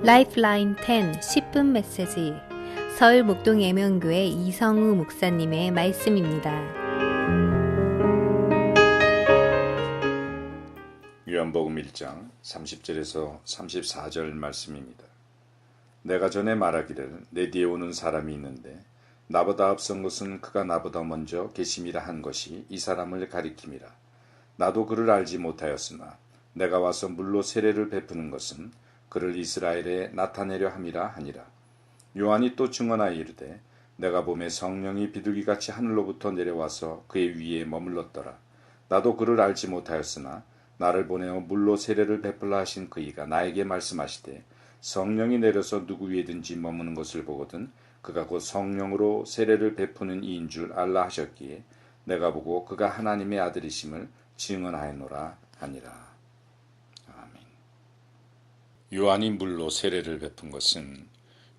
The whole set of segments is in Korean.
라이프라인 10 10분 메시지 서울 목동 예명교회 이성우 목사님의 말씀입니다. 요한복음 1장 30절에서 34절 말씀입니다. 내가 전에 말하기를 내 뒤에 오는 사람이 있는데 나보다 앞선 것은 그가 나보다 먼저 계심이라 한 것이 이 사람을 가리킴이라. 나도 그를 알지 못하였으나 내가 와서 물로 세례를 베푸는 것은 그를 이스라엘에 나타내려 함이라 하니라. 요한이 또 증언하여 이르되 내가 보매 성령이 비둘기같이 하늘로부터 내려와서 그의 위에 머물렀더라. 나도 그를 알지 못하였으나 나를 보내어 물로 세례를 베풀라 하신 그이가 나에게 말씀하시되 성령이 내려서 누구 위에든지 머무는 것을 보거든 그가 곧 성령으로 세례를 베푸는 이인 줄 알라 하셨기에 내가 보고 그가 하나님의 아들이심을 증언하였노라 하니라. 요한이 물로 세례를 베푼 것은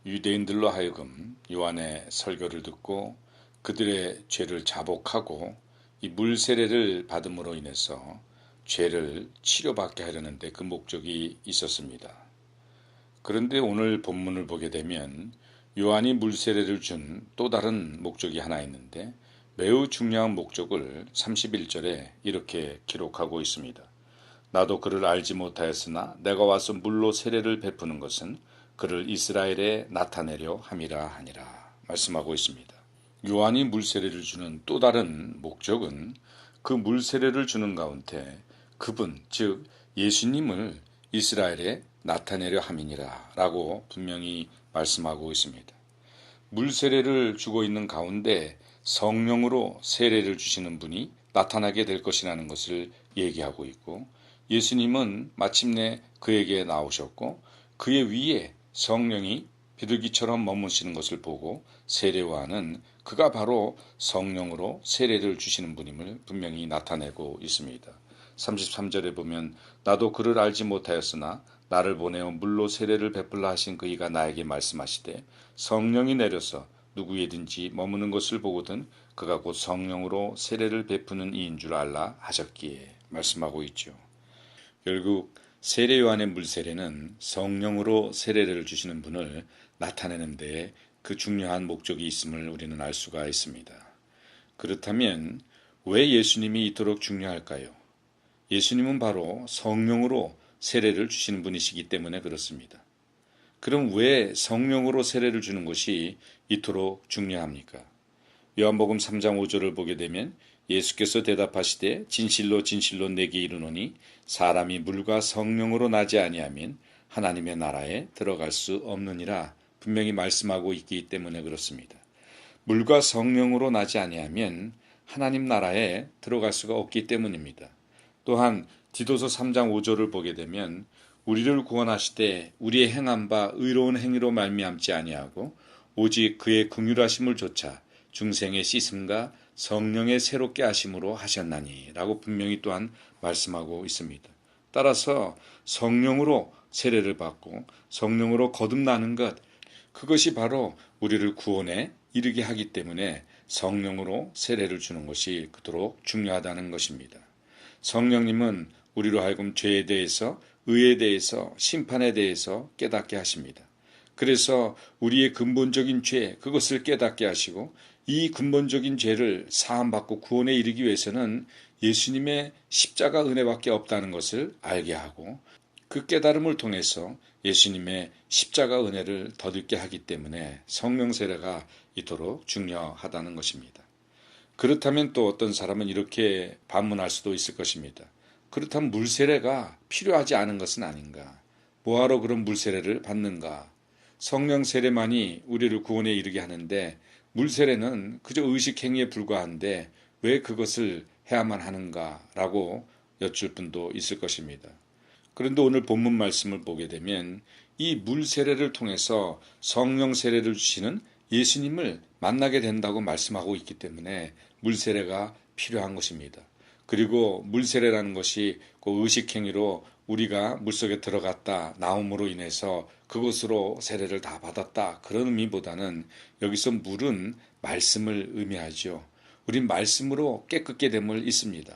유대인들로 하여금 요한의 설교를 듣고 그들의 죄를 자복하고 이 물 세례를 받음으로 인해서 죄를 치료받게 하려는데 그 목적이 있었습니다. 그런데 오늘 본문을 보게 되면 요한이 물 세례를 준 또 다른 목적이 하나 있는데 매우 중요한 목적을 31절에 이렇게 기록하고 있습니다. 나도 그를 알지 못하였으나 내가 와서 물로 세례를 베푸는 것은 그를 이스라엘에 나타내려 함이라 하니라 말씀하고 있습니다. 요한이 물 세례를 주는 또 다른 목적은 그 물 세례를 주는 가운데 그분 즉 예수님을 이스라엘에 나타내려 함이니라 라고 분명히 말씀하고 있습니다. 물 세례를 주고 있는 가운데 성령으로 세례를 주시는 분이 나타나게 될 것이라는 것을 얘기하고 있고 예수님은 마침내 그에게 나오셨고 그의 위에 성령이 비둘기처럼 머무시는 것을 보고 세례와는 그가 바로 성령으로 세례를 주시는 분임을 분명히 나타내고 있습니다. 33절에 보면 나도 그를 알지 못하였으나 나를 보내어 물로 세례를 베풀라 하신 그이가 나에게 말씀하시되 성령이 내려서 누구에든지 머무는 것을 보거든 그가 곧 성령으로 세례를 베푸는 이인 줄 알라 하셨기에 말씀하고 있죠. 결국 세례 요한의 물세례는 성령으로 세례를 주시는 분을 나타내는 데 그 중요한 목적이 있음을 우리는 알 수가 있습니다. 그렇다면 왜 예수님이 이토록 중요할까요? 예수님은 바로 성령으로 세례를 주시는 분이시기 때문에 그렇습니다. 그럼 왜 성령으로 세례를 주는 것이 이토록 중요합니까? 요한복음 3장 5절을 보게 되면 예수께서 대답하시되 진실로 진실로 내게 이르노니 사람이 물과 성령으로 나지 아니하면 하나님의 나라에 들어갈 수 없느니라 분명히 말씀하고 있기 때문에 그렇습니다. 물과 성령으로 나지 아니하면 하나님 나라에 들어갈 수가 없기 때문입니다. 또한 디도서 3장 5절을 보게 되면 우리를 구원하시되 우리의 행한 바 의로운 행위로 말미암지 아니하고 오직 그의 긍휼하심을 조차 중생의 씻음과 성령의 새롭게 하심으로 하셨나니 라고 분명히 또한 말씀하고 있습니다. 따라서 성령으로 세례를 받고 성령으로 거듭나는 것 그것이 바로 우리를 구원에 이르게 하기 때문에 성령으로 세례를 주는 것이 그토록 중요하다는 것입니다. 성령님은 우리로 하여금 죄에 대해서 의에 대해서 심판에 대해서 깨닫게 하십니다. 그래서 우리의 근본적인 죄 그것을 깨닫게 하시고 이 근본적인 죄를 사함받고 구원에 이르기 위해서는 예수님의 십자가 은혜밖에 없다는 것을 알게 하고 그 깨달음을 통해서 예수님의 십자가 은혜를 덧입게 하기 때문에 성령 세례가 이토록 중요하다는 것입니다. 그렇다면 또 어떤 사람은 이렇게 반문할 수도 있을 것입니다. 그렇다면 물세례가 필요하지 않은 것은 아닌가? 뭐하러 그런 물세례를 받는가? 성령 세례만이 우리를 구원에 이르게 하는데 물세례는 그저 의식행위에 불과한데 왜 그것을 해야만 하는가라고 여쭐 분도 있을 것입니다. 그런데 오늘 본문 말씀을 보게 되면 이 물세례를 통해서 성령 세례를 주시는 예수님을 만나게 된다고 말씀하고 있기 때문에 물세례가 필요한 것입니다. 그리고 물세례라는 것이 그 의식행위로 우리가 물속에 들어갔다 나옴으로 인해서 그것으로 세례를 다 받았다 그런 의미보다는 여기서 물은 말씀을 의미하죠. 우린 말씀으로 깨끗게 됨을 있습니다.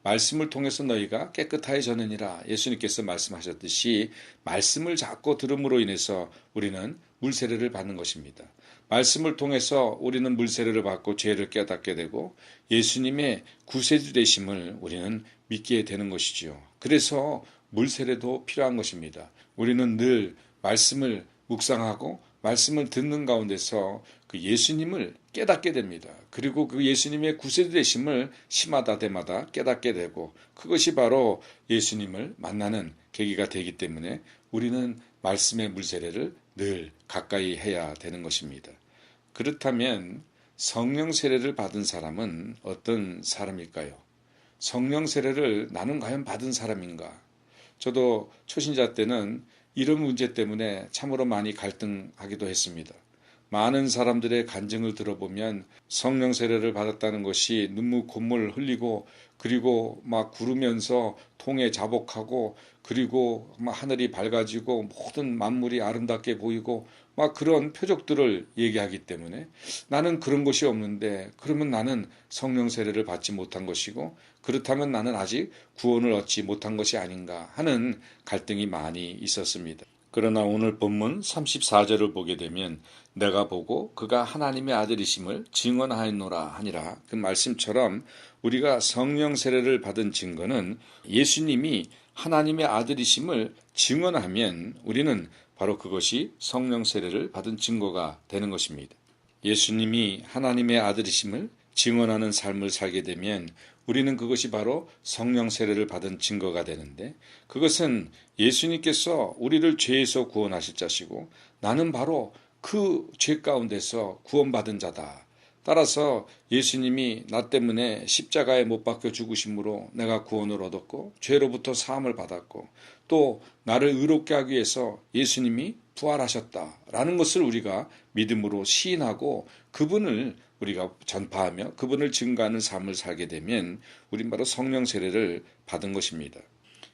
말씀을 통해서 너희가 깨끗해져느니라 예수님께서 말씀하셨듯이 말씀을 잡고 들음으로 인해서 우리는 물세례를 받는 것입니다. 말씀을 통해서 우리는 물세례를 받고 죄를 깨닫게 되고 예수님의 구세주 되심을 우리는 믿게 되는 것이지요. 그래서 물세례도 필요한 것입니다. 우리는 늘 말씀을 묵상하고 말씀을 듣는 가운데서 그 예수님을 깨닫게 됩니다. 그리고 그 예수님의 구세주 되심을 시마다 때마다 깨닫게 되고 그것이 바로 예수님을 만나는 계기가 되기 때문에 우리는 말씀의 물세례를 늘 가까이 해야 되는 것입니다. 그렇다면 성령 세례를 받은 사람은 어떤 사람일까요? 성령 세례를 나는 과연 받은 사람인가? 저도 초신자 때는 이런 문제 때문에 참으로 많이 갈등하기도 했습니다. 많은 사람들의 간증을 들어보면 성령 세례를 받았다는 것이 눈물 콧물 흘리고 그리고 막 구르면서 통에 자복하고 그리고 막 하늘이 밝아지고 모든 만물이 아름답게 보이고 막 그런 표적들을 얘기하기 때문에 나는 그런 것이 없는데 그러면 나는 성령 세례를 받지 못한 것이고 그렇다면 나는 아직 구원을 얻지 못한 것이 아닌가 하는 갈등이 많이 있었습니다. 그러나 오늘 본문 34절을 보게 되면 내가 보고 그가 하나님의 아들이심을 증언하였노라 하니라 그 말씀처럼 우리가 성령 세례를 받은 증거는 예수님이 하나님의 아들이심을 증언하면 우리는 바로 그것이 성령 세례를 받은 증거가 되는 것입니다. 예수님이 하나님의 아들이심을 증언하는 삶을 살게 되면 우리는 그것이 바로 성령 세례를 받은 증거가 되는데 그것은 예수님께서 우리를 죄에서 구원하실 자시고 나는 바로 그 죄 가운데서 구원받은 자다. 따라서 예수님이 나 때문에 십자가에 못 박혀 죽으심으로 내가 구원을 얻었고 죄로부터 사함을 받았고 또 나를 의롭게 하기 위해서 예수님이 부활하셨다라는 것을 우리가 믿음으로 시인하고 그분을 우리가 전파하며 그분을 증거하는 삶을 살게 되면 우린 바로 성령 세례를 받은 것입니다.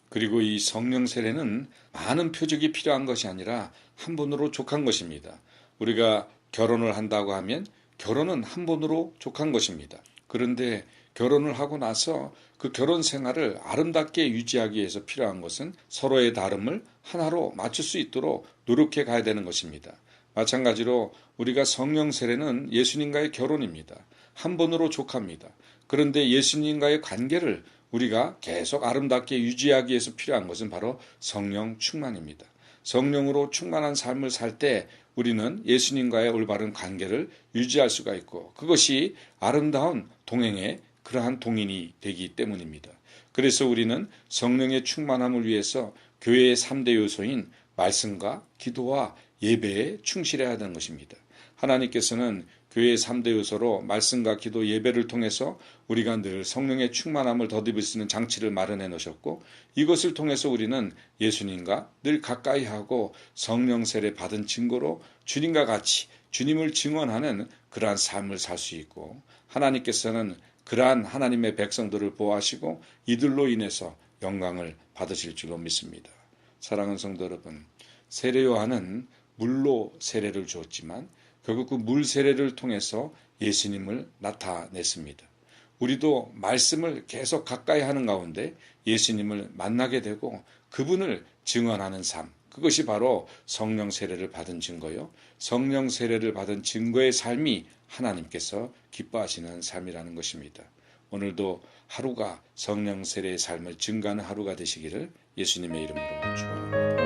그리고 이 성령 세례는 많은 표적이 필요한 것이 아니라 한 번으로 족한 것입니다. 우리가 결혼을 한다고 하면 결혼은 한 번으로 족한 것입니다. 그런데 결혼을 하고 나서 그 결혼 생활을 아름답게 유지하기 위해서 필요한 것은 서로의 다름을 하나로 맞출 수 있도록 노력해 가야 되는 것입니다. 마찬가지로 우리가 성령 세례는 예수님과의 결혼입니다. 한 번으로 족합니다. 그런데 예수님과의 관계를 우리가 계속 아름답게 유지하기 위해서 필요한 것은 바로 성령 충만입니다. 성령으로 충만한 삶을 살 때 우리는 예수님과의 올바른 관계를 유지할 수가 있고 그것이 아름다운 동행의 그러한 동인이 되기 때문입니다. 그래서 우리는 성령의 충만함을 위해서 교회의 3대 요소인 말씀과 기도와 예배에 충실해야 하는 것입니다. 하나님께서는 교회의 3대 요소로 말씀과 기도 예배를 통해서 우리가 늘 성령의 충만함을 덧입을 수 있는 장치를 마련해 놓으셨고 이것을 통해서 우리는 예수님과 늘 가까이 하고 성령 세례 받은 증거로 주님과 같이 주님을 증언하는 그러한 삶을 살 수 있고 하나님께서는 그러한 하나님의 백성들을 보호하시고 이들로 인해서 영광을 받으실 줄로 믿습니다. 사랑하는 성도 여러분, 세례 요한은 물로 세례를 주었지만 결국 그 물 세례를 통해서 예수님을 나타냈습니다. 우리도 말씀을 계속 가까이 하는 가운데 예수님을 만나게 되고 그분을 증언하는 삶, 그것이 바로 성령 세례를 받은 증거요. 성령 세례를 받은 증거의 삶이 하나님께서 기뻐하시는 삶이라는 것입니다. 오늘도 하루가 성령 세례의 삶을 증거하는 하루가 되시기를 예수님의 이름으로 축원합니다.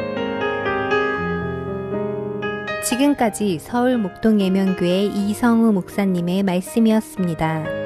지금까지 서울 목동 예명교회 이성우 목사님의 말씀이었습니다.